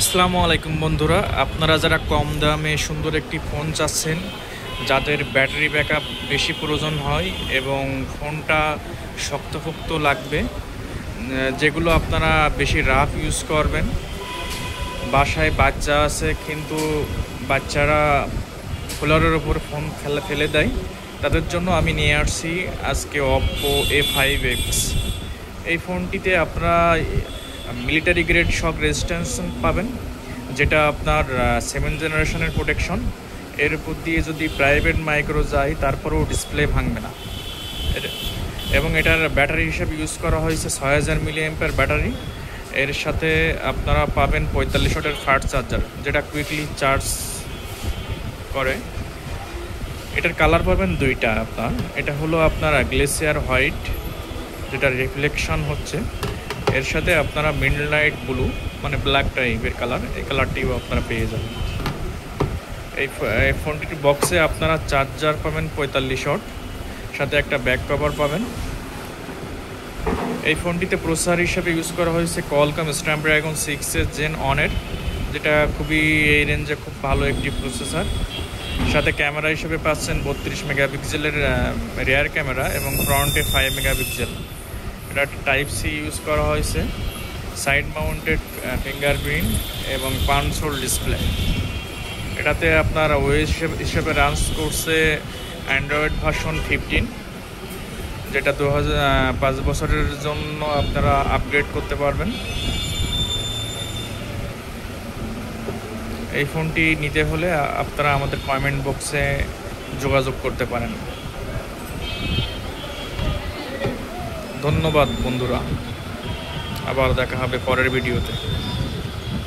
আসসালামু আলাইকুম বন্ধুরা, আপনারা যারা কম দামে সুন্দর একটি ফোন চাচ্ছেন, যাদের ব্যাটারি ব্যাকআপ বেশি প্রয়োজন হয় এবং ফোনটা শক্তপোক্ত লাগবে, যেগুলো আপনারা বেশি রাফ ইউজ করবেন, বাসায় বাচ্চা আছে কিন্তু বাচ্চারা ফ্লোরের ওপর ফোন ফেলে দেয়, তাদের জন্য আমি নিয়ে আসছি আজকে Oppo A5X। এই ফোনটিতে আপনারা মিলিটারি গ্রেড শক রেজিস্ট্যান্স পাবেন, যেটা আপনার 7th জেনারেশনের প্রোটেকশন। এর উপর দিয়ে যদি প্রাইভেট মাইক্রো যায় তারপরেও ডিসপ্লে ভাঙবে না। এবং এটার ব্যাটারি হিসেবে ইউজ করা হয়েছে 6000 mAh ব্যাটারি। এর সাথে আপনারা পাবেন 45 ওয়াটের ফাস্ট চার্জার, যেটা কুইকলি চার্জ করে। এটার কালার পাবেন দুইটা আপনার। এটা হলো আপনার গ্লেসিয়ার হোয়াইট, যেটা রিফ্লেকশন হচ্ছে। এর সাথে আপনারা মিডনাইট ব্লু, মানে ব্ল্যাক টাইপের কালার, এই কালারটিও আপনারা পেয়ে যাবেন। এই ফোনটির বক্সে আপনারা চার্জার পাবেন 45 ওয়াট, সাথে একটা ব্যাক কভার পাবেন। এই ফোনটিতে প্রসেসর হিসেবে ইউজ করা হয়েছে Qualcomm Snapdragon 6 Gen 1 এর, যেটা খুবই এই রেঞ্জে খুব ভালো একটি প্রসেসর। সাথে ক্যামেরা হিসেবে পাচ্ছেন 32 মেগাপিক্সেলের রিয়ার ক্যামেরা এবং ফ্রন্টে 5 মেগাপিক্সেল। এটা টাইপ সি ইউজ করা হয়েছে, সাইড মাউন্টেড ফিঙ্গারপ্রিন্ট এবং পাঞ্চ হোল ডিসপ্লে। এটাতে আপনার ওএস হিসেবে রান করছে অ্যান্ড্রয়েড ভার্সন 15, যেটা 5 বছরের জন্য আপনারা আপগ্রেড করতে পারবেন। এই ফোনটি নিতে হলে আপনারা আমাদের কমেন্ট বক্সে যোগাযোগ করতে পারেন। ধন্যবাদ বন্ধুরা, আবার দেখা হবে পরের ভিডিওতে।